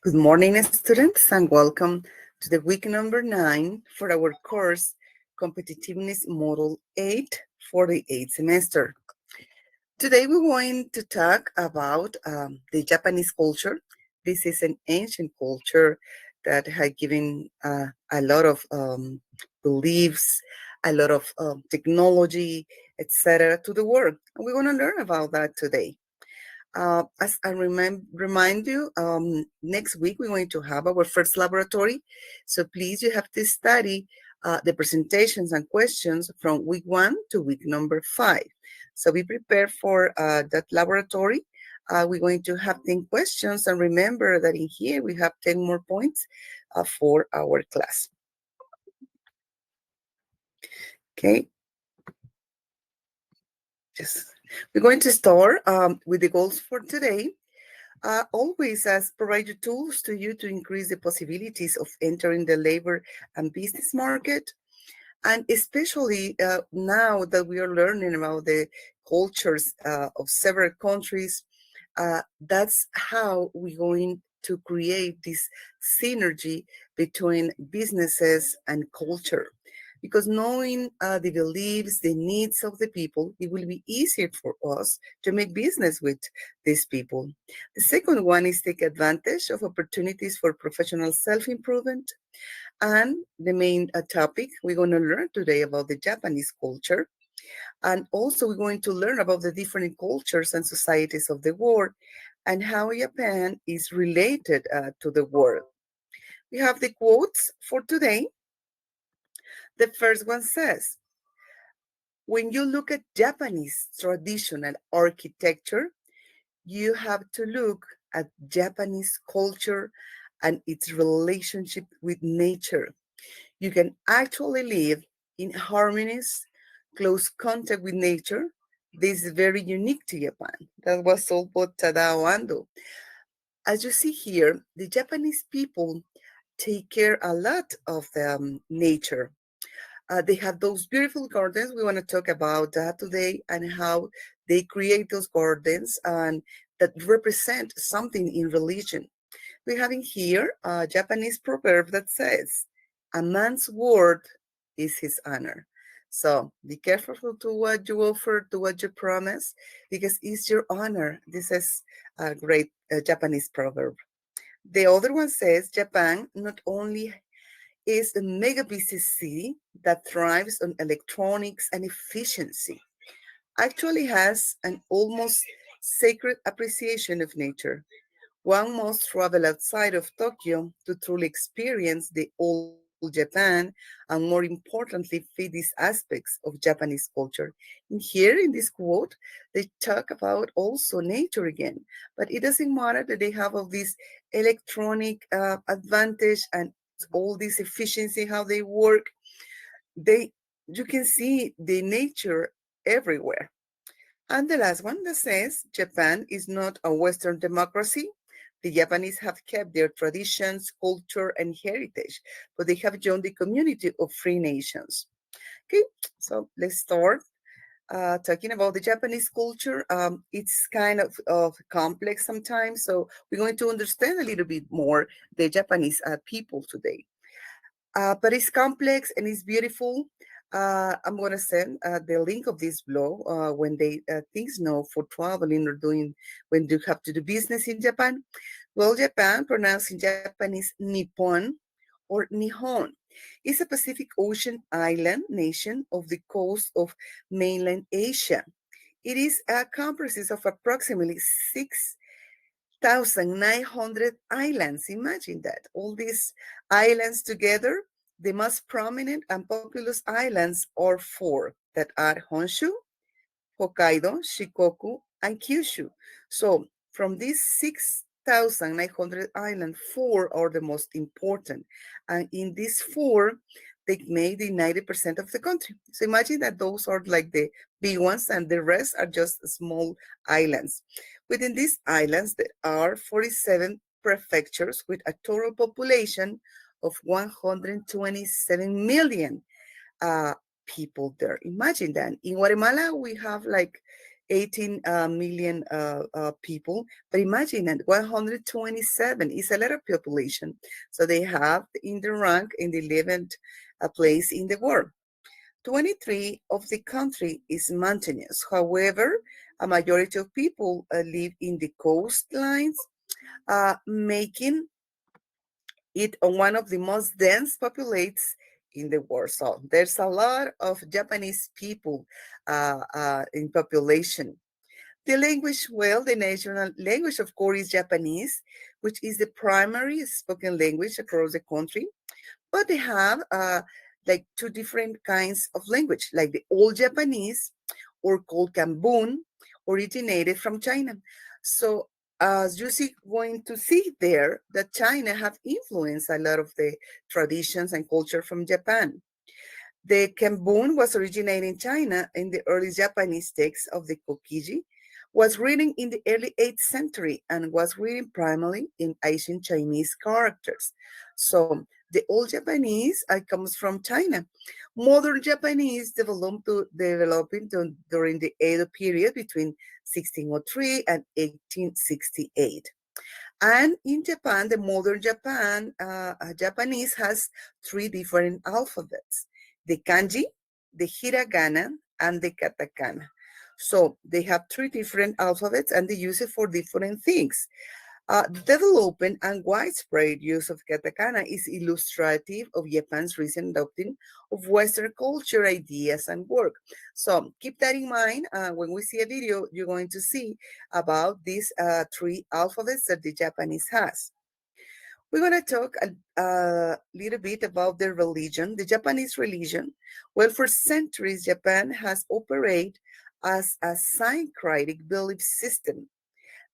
Good morning, students, and welcome to the week number 9 for our course, Competitiveness Module 8 for the 8th semester. Today, we're going to talk about the Japanese culture. This is an ancient culture that had given a lot of beliefs, a lot of technology, etc. to the world. And we're going to learn about that today. As I remind you, next week we're going to have our first laboratory. So please, you have to study the presentations and questions from week 1 to week number 5. So be prepared for that laboratory. We're going to have 10 questions. And remember that in here we have 10 more points for our class. Okay. We're going to start with the goals for today. Always as provide you tools to you to increase the possibilities of entering the labor and business market. And especially now that we are learning about the cultures of several countries, that's how we're going to create this synergy between businesses and culture. Because knowing the beliefs, the needs of the people, it will be easier for us to make business with these people. The second one is take advantage of opportunities for professional self-improvement. And the main topic we're going to learn today about the Japanese culture. And also we're going to learn about the different cultures and societies of the world and how Japan is related to the world. We have the quotes for today. The first one says, when you look at Japanese traditional architecture, you have to look at Japanese culture and its relationship with nature. You can actually live in harmonious, close contact with nature. This is very unique to Japan. That was told by Tadao Ando. As you see here, the Japanese people take care a lot of the nature. They have those beautiful gardens. We want to talk about that today and how they create those gardens and that represent something in religion. We're having here a Japanese proverb that says, a man's word is his honor. So be careful to what you offer, to what you promise, because it's your honor. This is a great Japanese proverb. The other one says, Japan not only is a mega busy city that thrives on electronics and efficiency, actually has an almost sacred appreciation of nature. One must travel outside of Tokyo to truly experience the old Japan and more importantly, feed these aspects of Japanese culture. And here in this quote, they talk about also nature again, but it doesn't matter that they have all this electronic advantage and all this efficiency, how they work. You can see the nature everywhere. And the last one that says Japan is not a Western democracy. The Japanese have kept their traditions, culture, and heritage, but they have joined the community of free nations. Okay, so let's start talking about the Japanese culture. It's kind of complex sometimes, so we're going to understand a little bit more the Japanese people today. But it's complex and it's beautiful. I'm going to send the link of this blog when they things know for traveling or doing when you have to do business in Japan. Well, Japan, pronounced in Japanese Nippon or Nihon, is a Pacific Ocean island nation of the coast of mainland Asia. It is comprises of approximately 6,900 islands. Imagine that. All these islands together, the most prominent and populous islands are 4 that are Honshu, Hokkaido, Shikoku, and Kyushu. So from these 6,900 islands, 4 are the most important. And in these 4, they made the 90% of the country. So imagine that those are like the big ones and the rest are just small islands. Within these islands, there are 47 prefectures with a total population of 127 million people there. Imagine that. In Guatemala, we have like 18 million people. But imagine that 127 is a lot of population. So they have in the rank in the 11th place in the world. 23 of the country is mountainous. However, a majority of people live in the coastlines, making it one of the most dense populates in the world. So there's a lot of Japanese people in population. The language, well, the national language, of course, is Japanese, which is the primary spoken language across the country. But they have like two different kinds of language, like the Old Japanese, or called Kambun, originated from China. So as you see, going to see there that China have influenced a lot of the traditions and culture from Japan. The Kembun was originated in China in the early Japanese text of the Kokiji, was written in the early 8th century and was written primarily in ancient Chinese characters. So the old Japanese comes from China. Modern Japanese developing during the Edo period between 1603 and 1868. And in Japan, the modern Japanese has three different alphabets: the kanji, the hiragana, and the katakana. So they have three different alphabets and they use it for different things. Development and widespread use of katakana is illustrative of Japan's recent adopting of Western culture, ideas, and work. So keep that in mind. When we see a video, you're going to see about these three alphabets that the Japanese has. We're going to talk a little bit about the religion, the Japanese religion. Well, for centuries, Japan has operated as a syncretic belief system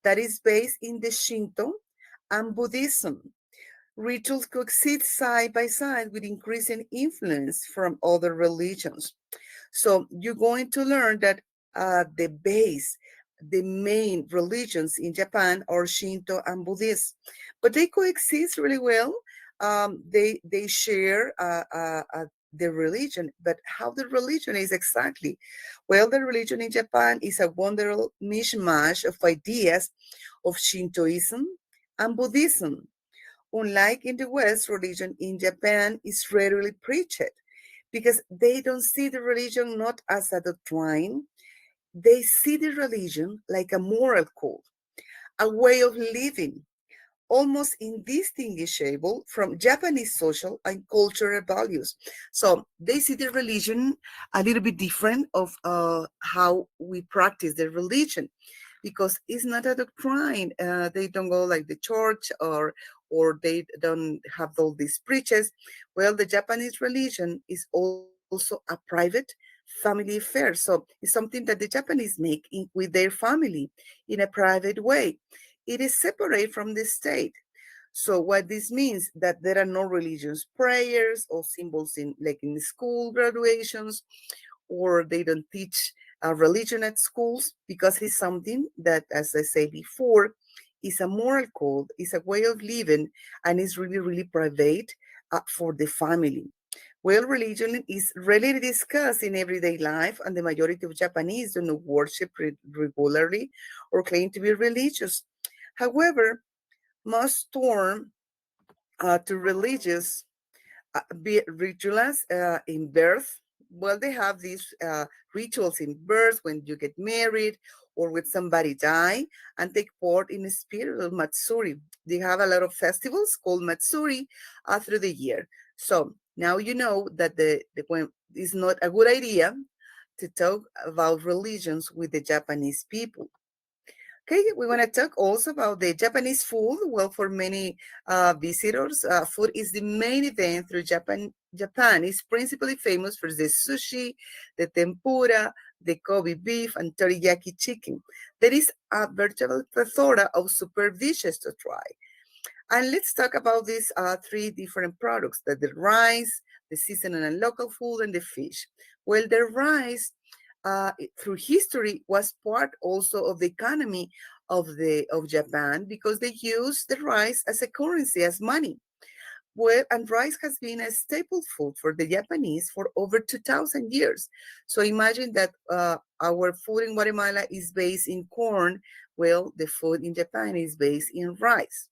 that is based in the Shinto and Buddhism. Rituals coexist side by side with increasing influence from other religions. So you're going to learn that the main religions in Japan are Shinto and Buddhist, but they coexist really well. They share the religion, but how the religion is exactly? Well, the religion in Japan is a wonderful mishmash of ideas of Shintoism and Buddhism. Unlike in the West, religion in Japan is rarely preached because they don't see the religion not as a doctrine. They see the religion like a moral code, a way of living, almost indistinguishable from Japanese social and cultural values. So they see the religion a little bit different of how we practice the religion, because it's not a doctrine. They don't go like the church, or they don't have all these preaches. Well, the Japanese religion is also a private family affair. So it's something that the Japanese make with their family in a private way. It is separate from the state. So what this means that there are no religious prayers or symbols in like in school graduations, or they don't teach religion at schools, because it's something that, as I said before, is a moral code, is a way of living, and is really, really private for the family. Well, religion is rarely discussed in everyday life, and the majority of Japanese do not worship regularly or claim to be religious. However, most turn to religious rituals in birth. Well, they have these rituals in birth when you get married or when somebody die, and take part in a spiritual matsuri. They have a lot of festivals called matsuri through the year. So now you know that when it's not a good idea to talk about religions with the Japanese people. Okay, we want to talk also about the Japanese food. Well, for many visitors, food is the main event through Japan. Japan is principally famous for the sushi, the tempura, the Kobe beef, and teriyaki chicken. There is a veritable plethora of superb dishes to try. And let's talk about these three different products: the rice, the seasonal and local food, and the fish. Well, the rice, through history, was part also of the economy of Japan, because they used the rice as a currency, as money. Well, and rice has been a staple food for the Japanese for over 2,000 years. So imagine that our food in Guatemala is based in corn. Well, the food in Japan is based in rice.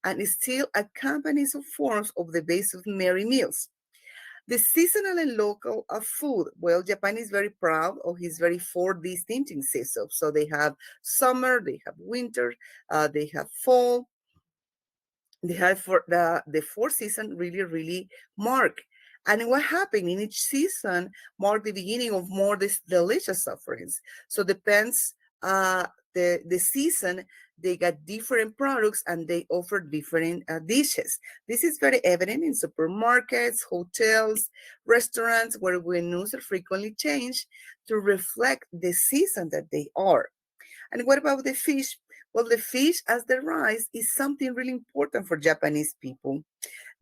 And it still accompanies of forms of the base of merry meals. The seasonal and local food. Well, Japan is very proud of his very four distinctive seasons. So they have summer, they have winter, they have fall, they have for the fourth season really mark. And what happened in each season mark the beginning of more delicious offerings. So depends the season, they got different products and they offer different dishes. This is very evident in supermarkets, hotels, restaurants, where menus are frequently changed to reflect the season that they are. And what about the fish? Well, the fish, as the rice, is something really important for Japanese people.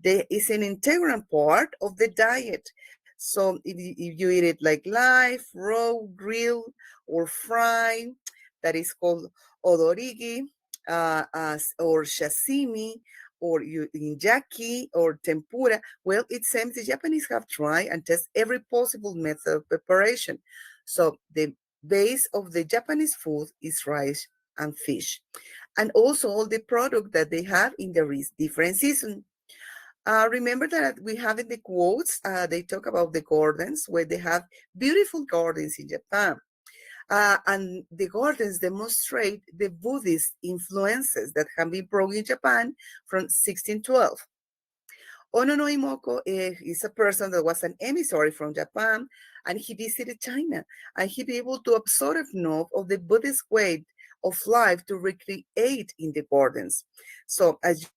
They is an integral part of the diet. So if you eat it like live, raw, grilled, or fried, that is called odorigi, or sashimi, or injaki, or tempura. Well, it seems the Japanese have tried and tested every possible method of preparation. So the base of the Japanese food is rice and fish, and also all the product that they have in the different season. Remember that we have in the quotes, they talk about the gardens, where they have beautiful gardens in Japan. And the gardens demonstrate the Buddhist influences that have been brought in Japan from 1612. Ono no Imoko is a person that was an emissary from Japan, and he visited China, and he be able to absorb enough of the Buddhist way of life to recreate in the gardens. So as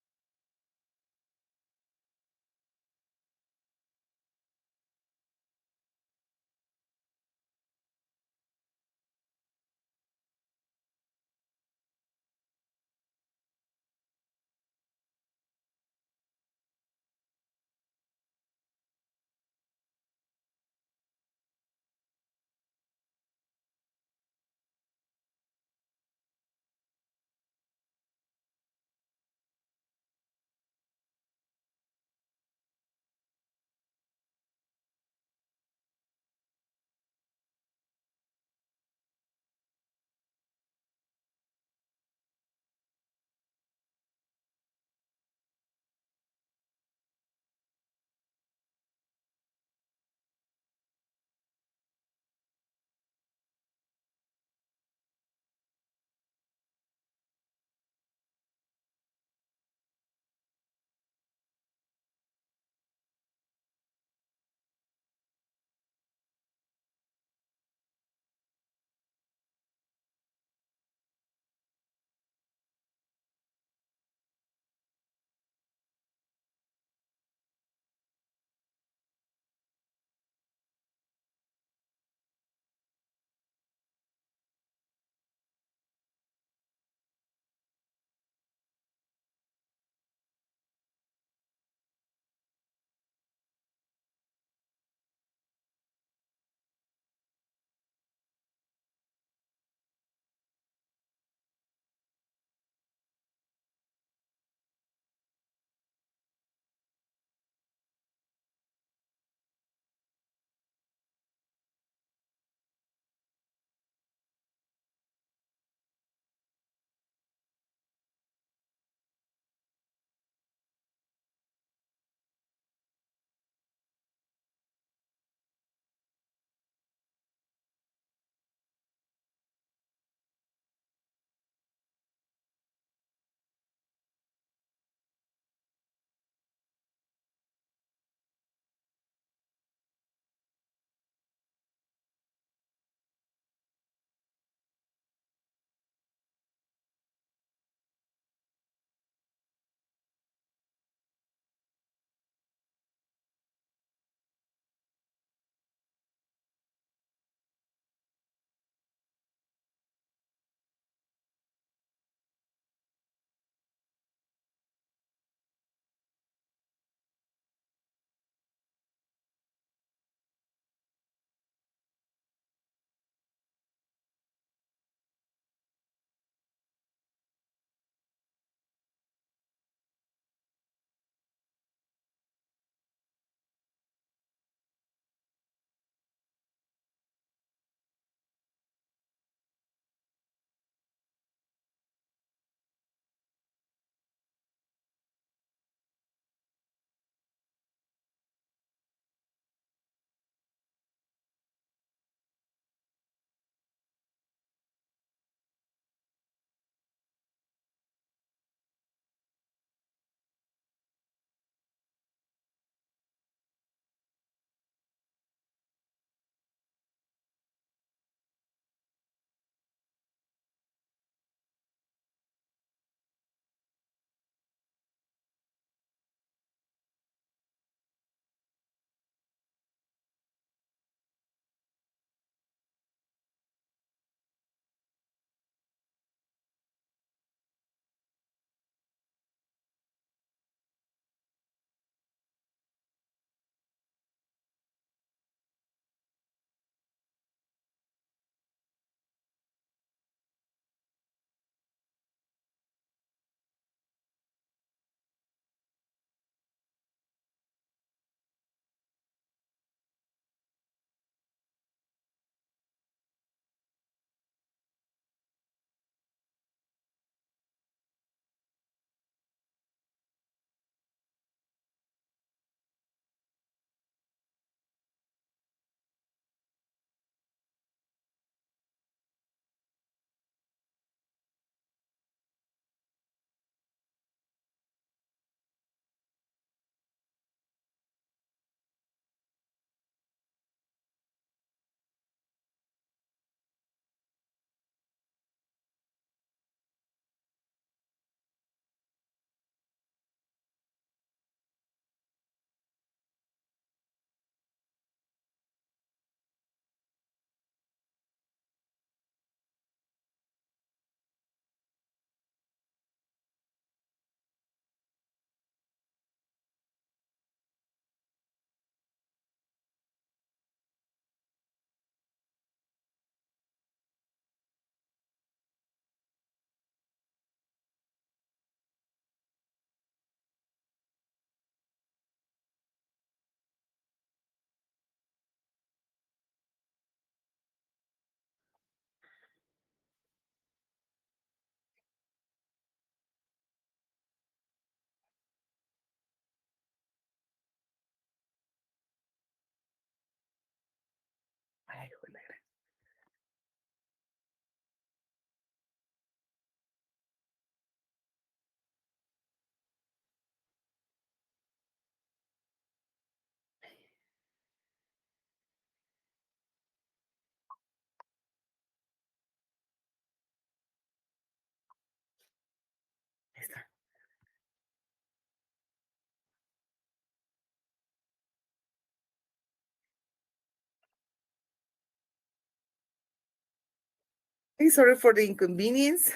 I'm sorry for the inconvenience.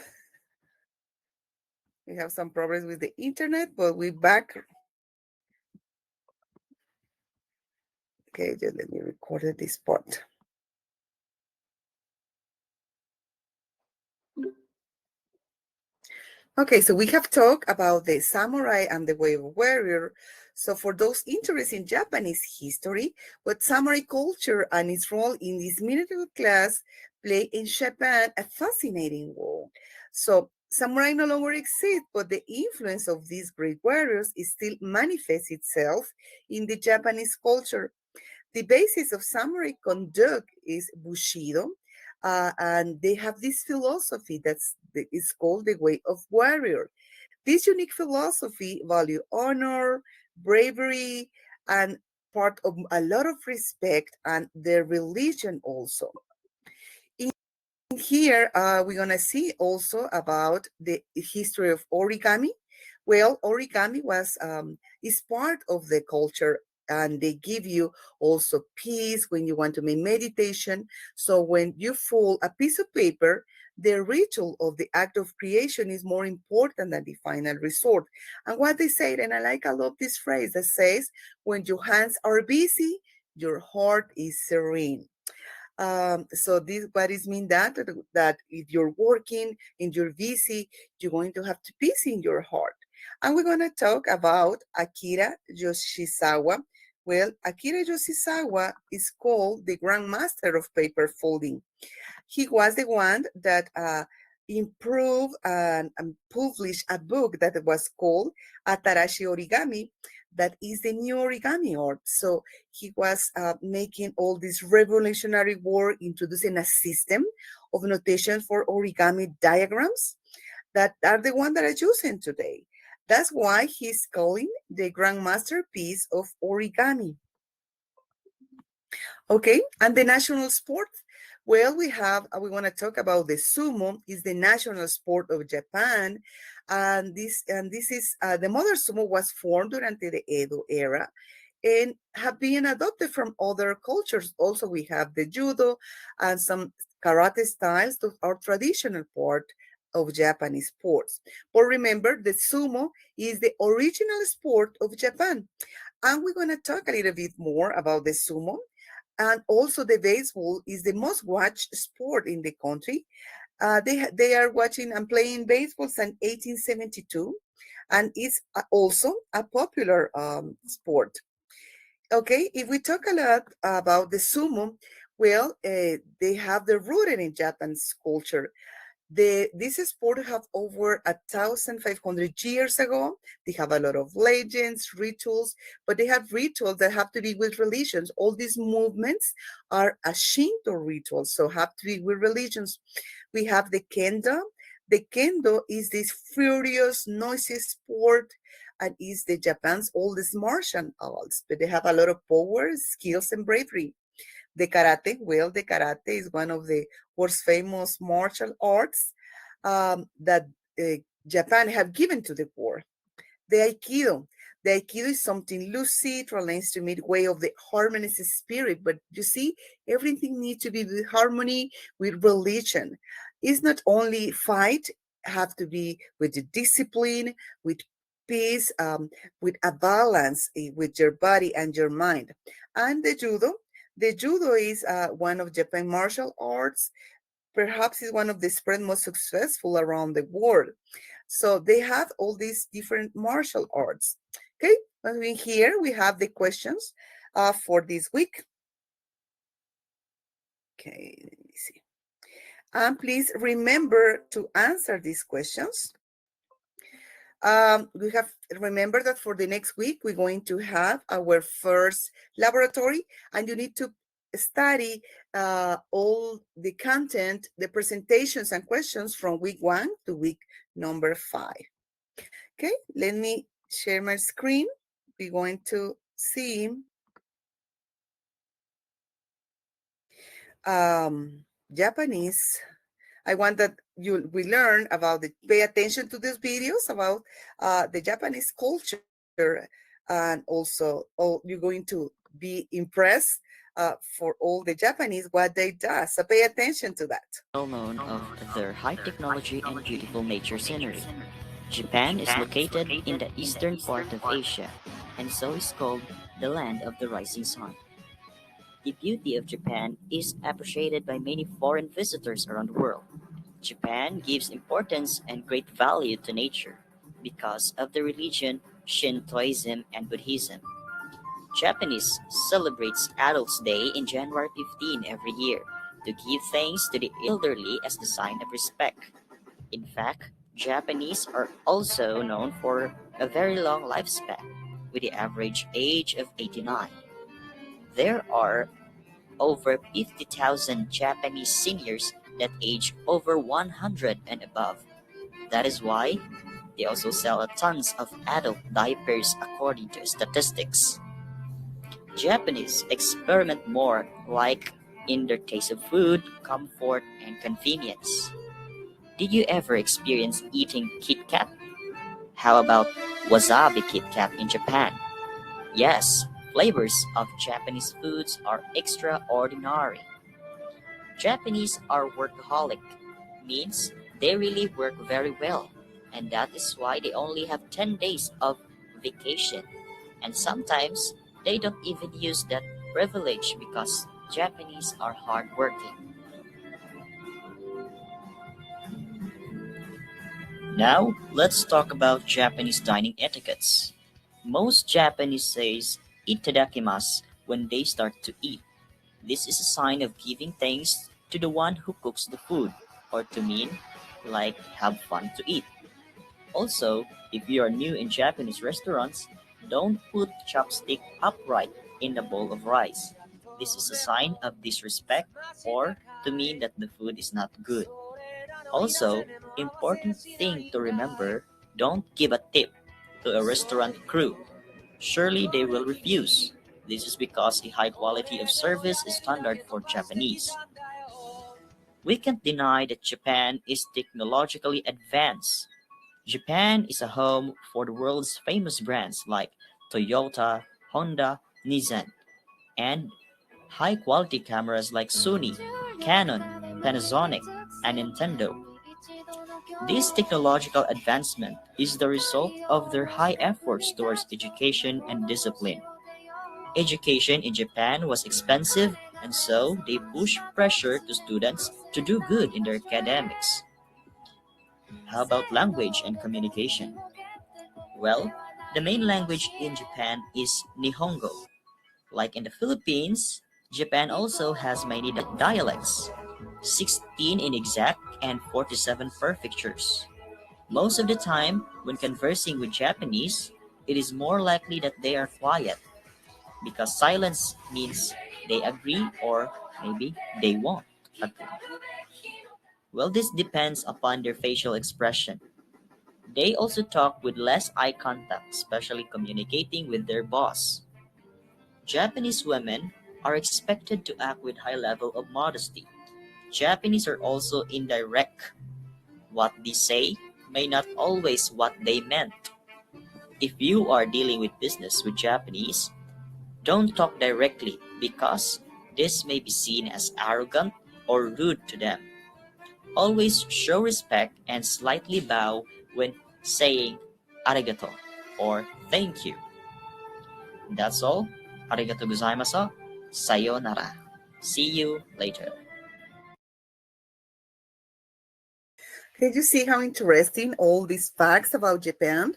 We have some problems with the internet, but we're back. Okay, just let me record this part. Okay, so we have talked about the samurai and the way of warrior. So for those interested in Japanese history, what samurai culture and its role in this military class play in Japan a fascinating role. So samurai no longer exist, but the influence of these great warriors is still manifests itself in the Japanese culture. The basis of samurai conduct is Bushido, and they have this philosophy is called the way of warrior. This unique philosophy value honor, bravery, and part of a lot of respect and their religion also. Here, we're going to see also about the history of origami. Well, origami is part of the culture, and they give you also peace when you want to make meditation. So when you fold a piece of paper, the ritual of the act of creation is more important than the final result. And what they say, and I love this phrase that says, when your hands are busy, your heart is serene. So this what is mean that if you're working and you're busy, you're going to have to peace in your heart. And we're going to talk about Akira Yoshizawa. Well, Akira Yoshizawa is called the grandmaster of paper folding. He was the one that improved and published a book that was called Atarashi Origami, that is the new origami art. So he was making all this revolutionary work, introducing a system of notation for origami diagrams that are the one that are using today. That's why he's calling the grand masterpiece of origami. Okay, and the national sport. Well, we want to talk about the sumo. Is the national sport of Japan, and this is the modern sumo was formed during the Edo era, and have been adopted from other cultures. Also, we have the judo and some karate styles that are traditional part of Japanese sports. But remember, the sumo is the original sport of Japan, and we're going to talk a little bit more about the sumo. And also the baseball is the most watched sport in the country. They are watching and playing baseball since 1872, and it's also a popular sport. Okay, if we talk a lot about the sumo, well, they have the rooted in Japan's culture. This sport have over 1,500 years ago. They have a lot of legends, rituals, but they have rituals that have to be with religions. All these movements are a Shinto rituals, so have to be with religions. We have the kendo. The kendo is this furious, noisy sport and is the Japan's oldest martial arts, but they have a lot of power, skills, and bravery. The karate, well, the karate is one of the most famous martial arts that Japan have given to the world. The Aikido. The Aikido is something lucid, relates to midway of the harmonious spirit. But you see, everything needs to be with harmony, with religion. It's not only fight, have to be with the discipline, with peace, with a balance with your body and your mind. And the judo is one of Japan martial arts. Perhaps is one of the spread most successful around the world. So they have all these different martial arts. Okay, and here we have the questions for this week. Okay, let me see. And please remember to answer these questions. We have remember that for the next week, we're going to have our first laboratory, and you need to study all the content, the presentations and questions from week 1 to week number 5. Okay, let me share my screen. We're going to see Japanese. I want that we learn about pay attention to these videos about the Japanese culture, and also you're going to be impressed for all the Japanese what they do. So pay attention to that. Well known of their high technology and beautiful nature scenery. Japan is located in the eastern part of Asia, and so is called the land of the rising sun. The beauty of Japan is appreciated by many foreign visitors around the world. Japan gives importance and great value to nature because of the religion Shintoism and Buddhism. Japanese celebrates Adults' Day in January 15 every year to give thanks to the elderly as the sign of respect. In fact, Japanese are also known for a very long lifespan, with the average age of 89. There are over 50,000 Japanese seniors that age over 100 and above. That is why they also sell tons of adult diapers according to statistics. Japanese experiment more like in their taste of food, comfort, and convenience. Did you ever experience eating Kit Kat? How about wasabi Kit Kat in Japan? Yes, flavors of Japanese foods are extraordinary. Japanese are workaholic, means they really work very well, and that is why they only have 10 days of vacation. And sometimes they don't even use that privilege because Japanese are hardworking. Now, let's talk about Japanese dining etiquettes. Most Japanese says itadakimasu when they start to eat. This is a sign of giving thanks to the one who cooks the food, or to mean like have fun to eat. Also, if you are new in Japanese restaurants, don't put chopstick upright in the bowl of rice. This is a sign of disrespect or to mean that the food is not good. Also, important thing to remember, don't give a tip to a restaurant crew. Surely they will refuse. This is because the high quality of service is standard for Japanese. We can't deny that Japan is technologically advanced. Japan is a home for the world's famous brands like Toyota, Honda, Nissan, and high quality cameras like Sony, Canon, Panasonic, and Nintendo. This technological advancement is the result of their high efforts towards education and discipline. Education in Japan was expensive, and so they pushed pressure to students to do good in their academics. How about language and communication? Well, the main language in Japan is Nihongo. Like in the Philippines, Japan also has many dialects, 16 in exact and 47 prefixes. Most of the time, when conversing with Japanese, it is more likely that they are quiet because silence means they agree or maybe they won't agree. Well, this depends upon their facial expression. They also talk with less eye contact, especially communicating with their boss. Japanese women are expected to act with high level of modesty. Japanese are also indirect. What they say may not always what they meant. If you are dealing with business with Japanese, don't talk directly because this may be seen as arrogant or rude to them. Always show respect and slightly bow when saying arigato or thank you. That's all. Arigato gozaimasu. Sayonara. See you later. Can you see how interesting all these facts about Japan?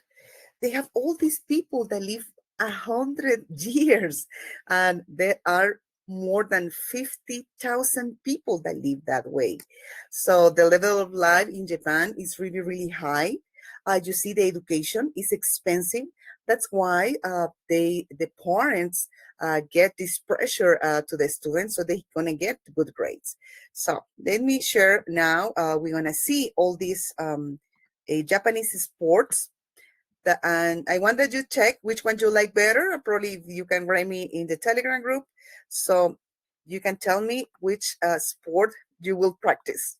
They have all these people that live 100 years, and there are more than 50,000 people that live that way. So the level of life in Japan is really, really high. You see, the education is expensive. That's why the parents get this pressure to the students so they're gonna get good grades. So let me share now. We're gonna see all these Japanese sports and I want that you check which one you like better. Probably you can write me in the Telegram group, so you can tell me which sport you will practice.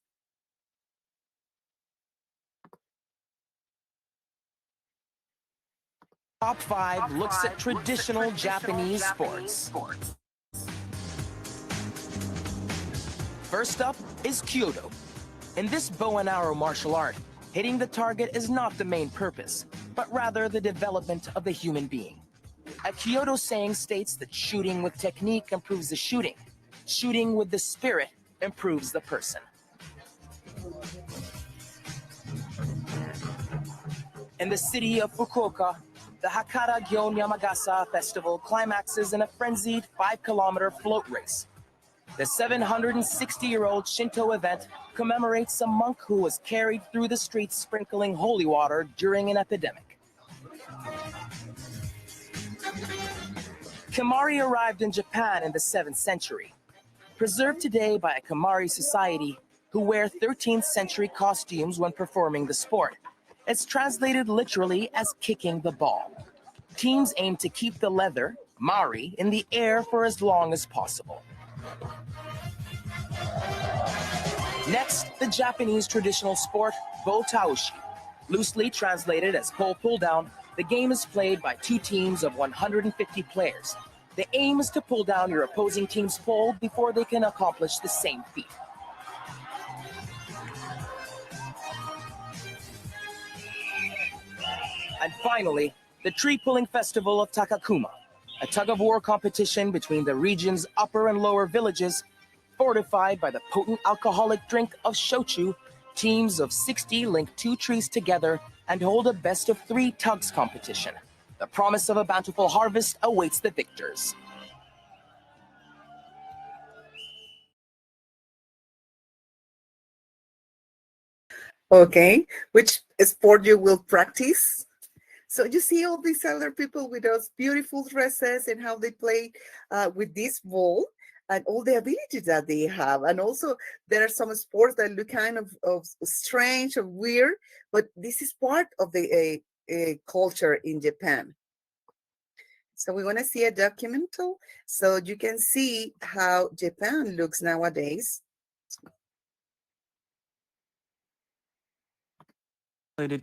Top 5 looks at traditional Japanese sports. First up is Kyoto. In this bow and arrow martial art, hitting the target is not the main purpose, but rather the development of the human being. A Kyoto saying states that shooting with technique improves the shooting. Shooting with the spirit improves the person. In the city of Fukuoka, the Hakata Gyon Yamagasa Festival climaxes in a frenzied 5-kilometer float race. The 760-year-old Shinto event commemorates a monk who was carried through the streets sprinkling holy water during an epidemic. Kemari arrived in Japan in the 7th century. Preserved today by a Kemari society who wear 13th century costumes when performing the sport. It's translated literally as kicking the ball. Teams aim to keep the leather, mari, in the air for as long as possible. Next, the Japanese traditional sport, bo taoshi. Loosely translated as pole pull down, the game is played by 2 teams of 150 players. The aim is to pull down your opposing team's pole before they can accomplish the same feat. And finally, the tree-pulling festival of Takakuma, a tug-of-war competition between the region's upper and lower villages. Fortified by the potent alcoholic drink of shochu, teams of 60 link 2 trees together and hold a best-of-3 tugs competition. The promise of a bountiful harvest awaits the victors. Okay, which sport you will practice? So you see all these other people with those beautiful dresses and how they play with this ball and all the abilities that they have. And also there are some sports that look kind of strange or weird, but this is part of the culture in Japan. So we want to see a documental so you can see how Japan looks nowadays.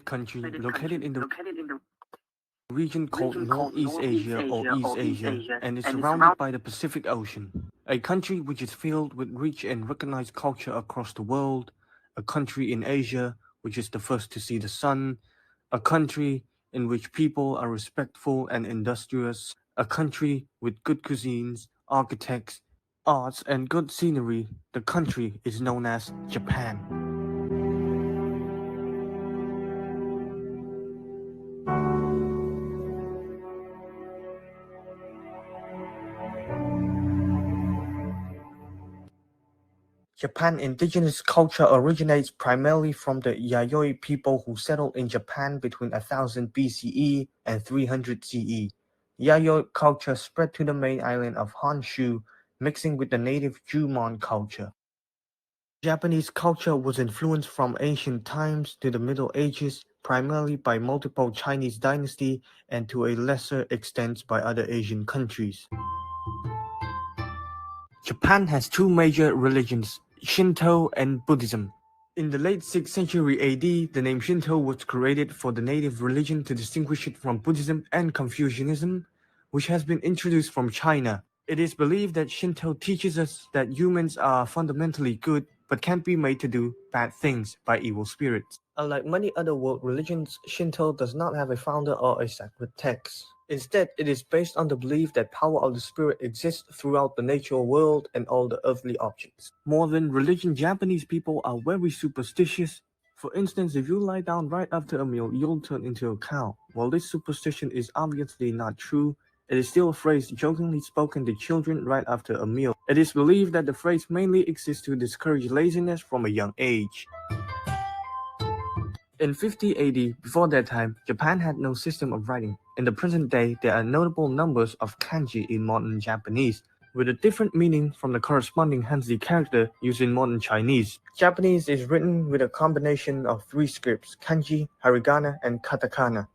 Country located in the region called Northeast Asia or East Asia and is surrounded by the Pacific Ocean. A country which is filled with rich and recognized culture across the world. A country in Asia which is the first to see the sun. A country in which people are respectful and industrious. A country with good cuisines, architects, arts, and good scenery. The country is known as Japan. Japan indigenous culture originates primarily from the Yayoi people who settled in Japan between 1000 BCE and 300 CE. Yayoi culture spread to the main island of Honshu, mixing with the native Jumon culture. Japanese culture was influenced from ancient times to the Middle Ages, primarily by multiple Chinese dynasties and to a lesser extent by other Asian countries. Japan has 2 major religions, Shinto and Buddhism. In the late 6th century AD, the name Shinto was created for the native religion to distinguish it from Buddhism and Confucianism, which has been introduced from China. It is believed that Shinto teaches us that humans are fundamentally good but can't be made to do bad things by evil spirits. Unlike many other world religions, Shinto does not have a founder or a sacred text. Instead, it is based on the belief that power of the spirit exists throughout the natural world and all the earthly objects. More than religion, Japanese people are very superstitious. For instance, if you lie down right after a meal, you'll turn into a cow. While this superstition is obviously not true, it is still a phrase jokingly spoken to children right after a meal. It is believed that the phrase mainly exists to discourage laziness from a young age. In 50 AD, before that time, Japan had no system of writing. In the present day, there are notable numbers of kanji in modern Japanese, with a different meaning from the corresponding Hanzi character used in modern Chinese. Japanese is written with a combination of 3 scripts, kanji, hiragana, and katakana.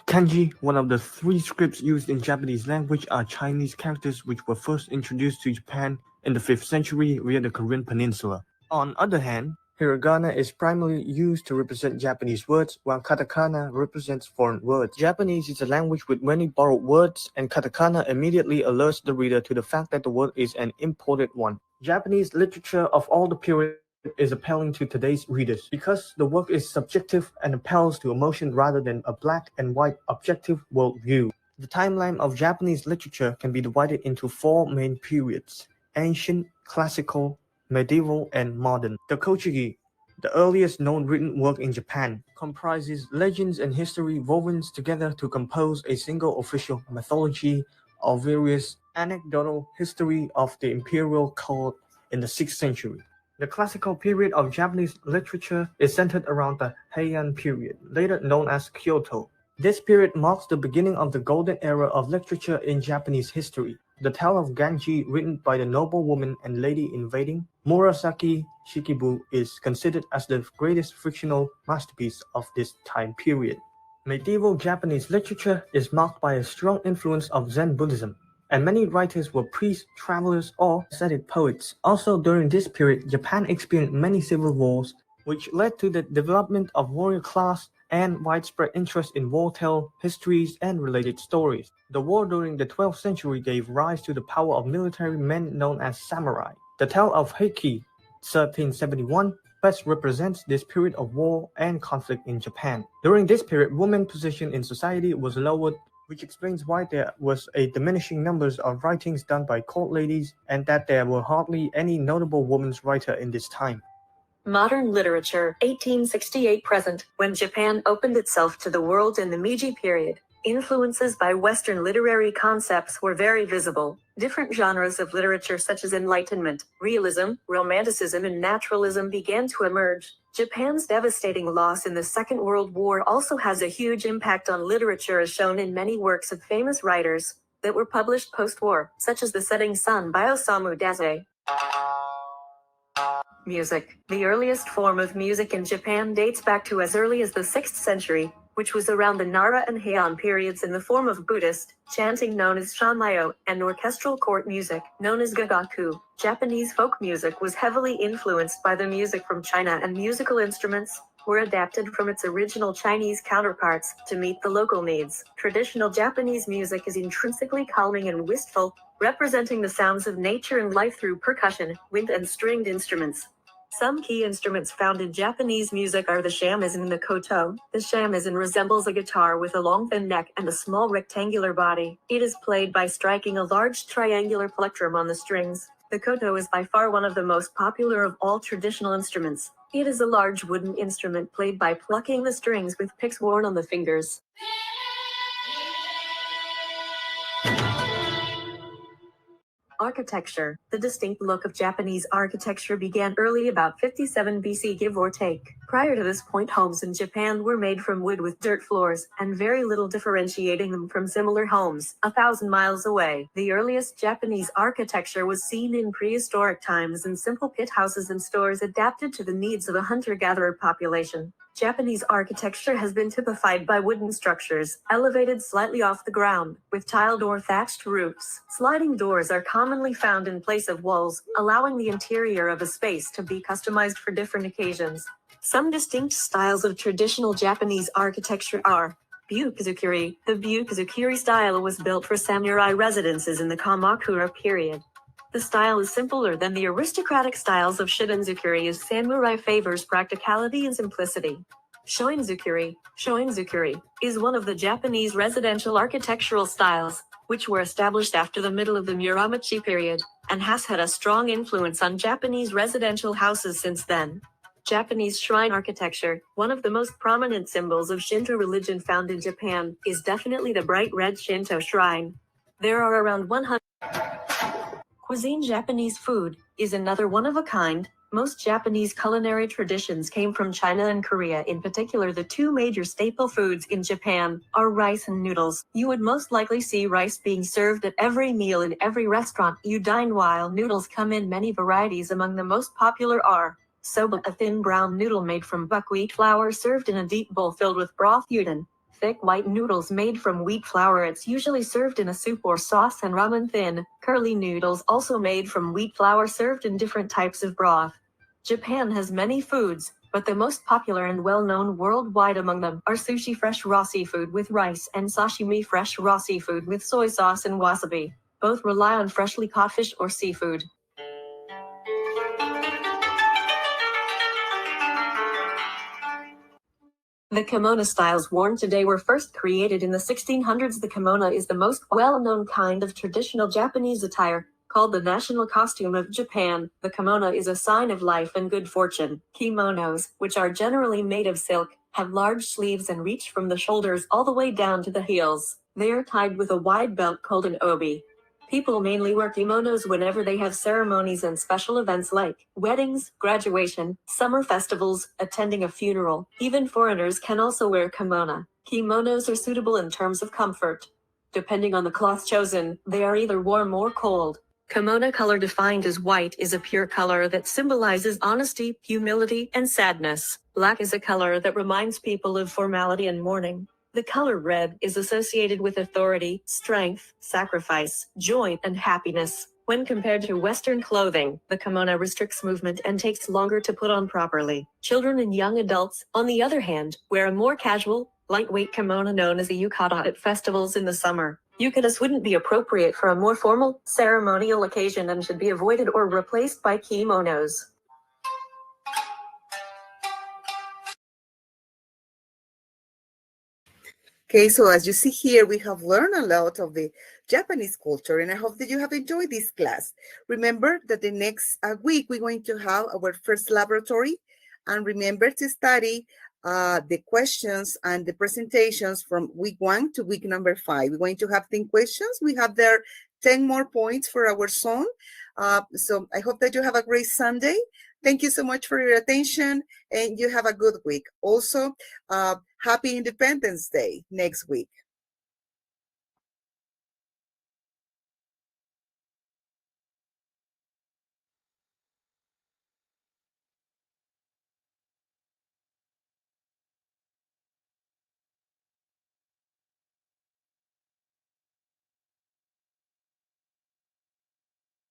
Kanji, one of the 3 scripts used in Japanese language, are Chinese characters which were first introduced to Japan in the 5th century via the Korean peninsula. On the other hand, Hiragana is primarily used to represent Japanese words, while katakana represents foreign words. Japanese is a language with many borrowed words, and katakana immediately alerts the reader to the fact that the word is an imported one. Japanese literature of all the period is appealing to today's readers because the work is subjective and appeals to emotion rather than a black and white objective worldview. The timeline of Japanese literature can be divided into four main periods: ancient, classical, medieval, and modern. The Kochigi, the earliest known written work in Japan, comprises legends and history woven together to compose a single official mythology of various anecdotal history of the imperial court in the 6th century. The classical period of Japanese literature is centered around the Heian period, later known as Kyoto. This period marks the beginning of the golden era of literature in Japanese history. The tale of Genji, written by the noble woman and lady invading Murasaki Shikibu, is considered as the greatest fictional masterpiece of this time period. Medieval Japanese literature is marked by a strong influence of Zen Buddhism, and many writers were priests, travelers, or ascetic poets. Also during this period, Japan experienced many civil wars, which led to the development of warrior class and widespread interest in wartale histories and related stories. The war during the 12th century gave rise to the power of military men known as samurai. The tale of Heiki, 1371, best represents this period of war and conflict in Japan. During this period, women's position in society was lowered, which explains why there was a diminishing numbers of writings done by court ladies and that there were hardly any notable women's writer in this time. Modern literature, 1868 present, when Japan opened itself to the world in the Meiji period. Influences by Western literary concepts were very visible. Different genres of literature such as Enlightenment, Realism, Romanticism and Naturalism began to emerge. Japan's devastating loss in the Second World War also has a huge impact on literature, as shown in many works of famous writers that were published post-war, such as The Setting Sun by Osamu Dazai. Music. The earliest form of music in Japan dates back to as early as the 6th century, which was around the Nara and Heian periods, in the form of Buddhist chanting known as shanmyo, and orchestral court music known as gagaku. Japanese folk music was heavily influenced by the music from China, and musical instruments were adapted from its original Chinese counterparts to meet the local needs. Traditional Japanese music is intrinsically calming and wistful, representing the sounds of nature and life through percussion, wind and stringed instruments. Some key instruments found in Japanese music are the shamisen and the koto. The shamisen resembles a guitar with a long thin neck and a small rectangular body. It is played by striking a large triangular plectrum on the strings. The koto is by far one of the most popular of all traditional instruments. It is a large wooden instrument played by plucking the strings with picks worn on the fingers. Architecture. The distinct look of Japanese architecture began early about 57 BC, give or take. Prior to this point, homes in Japan were made from wood with dirt floors, and very little differentiating them from similar homes 1,000 miles away. The earliest Japanese architecture was seen in prehistoric times in simple pit houses and stores adapted to the needs of a hunter-gatherer population. Japanese architecture has been typified by wooden structures, elevated slightly off the ground, with tiled or thatched roofs. Sliding doors are commonly found in place of walls, allowing the interior of a space to be customized for different occasions. Some distinct styles of traditional Japanese architecture are Byukuzukuri. The Byukuzukuri style was built for samurai residences in the Kamakura period. The style is simpler than the aristocratic styles of Shinsengumi, as samurai favors practicality and simplicity. Shoinzukuri. Shoinzukuri is one of the Japanese residential architectural styles, which were established after the middle of the Muromachi period, and has had a strong influence on Japanese residential houses since then. Japanese shrine architecture. One of the most prominent symbols of Shinto religion found in Japan is definitely the bright red Shinto shrine. There are around 100. Cuisine. Japanese food is another one of a kind. Most Japanese culinary traditions came from China and Korea. In particular, the two major staple foods in Japan are rice and noodles. You would most likely see rice being served at every meal in every restaurant you dine, while noodles come in many varieties. Among the most popular are soba, a thin brown noodle made from buckwheat flour served in a deep bowl filled with broth; udon, thick white noodles made from wheat flour. It's usually served in a soup or sauce; and ramen, thin, curly noodles also made from wheat flour served in different types of broth. Japan has many foods, but the most popular and well-known worldwide among them are sushi, fresh raw seafood with rice, and sashimi, fresh raw seafood with soy sauce and wasabi. Both rely on freshly caught fish or seafood. The kimono styles worn today were first created in the 1600s. The kimono is the most well-known kind of traditional Japanese attire, called the national costume of Japan. The kimono is a sign of life and good fortune. Kimonos, which are generally made of silk, have large sleeves and reach from the shoulders all the way down to the heels. They are tied with a wide belt called an obi. People mainly wear kimonos whenever they have ceremonies and special events like weddings, graduation, summer festivals, attending a funeral. Even foreigners can also wear kimono. Kimonos are suitable in terms of comfort. Depending on the cloth chosen, they are either warm or cold. Kimono color, defined as white, is a pure color that symbolizes honesty, humility, and sadness. Black is a color that reminds people of formality and mourning. The color red is associated with authority, strength, sacrifice, joy, and happiness. When compared to Western clothing, the kimono restricts movement and takes longer to put on properly. Children and young adults, on the other hand, wear a more casual, lightweight kimono known as a yukata at festivals in the summer. Yukatas wouldn't be appropriate for a more formal, ceremonial occasion and should be avoided or replaced by kimonos. Okay, so as you see here, we have learned a lot of the Japanese culture, and I hope that you have enjoyed this class. Remember that the next week, we're going to have our first laboratory, and remember to study the questions and the presentations from week 1 to week number 5. We're going to have 10 questions. We have there 10 more points for our son. So I hope that you have a great Sunday. Thank you so much for your attention, and you have a good week. Also, Happy Independence Day next week.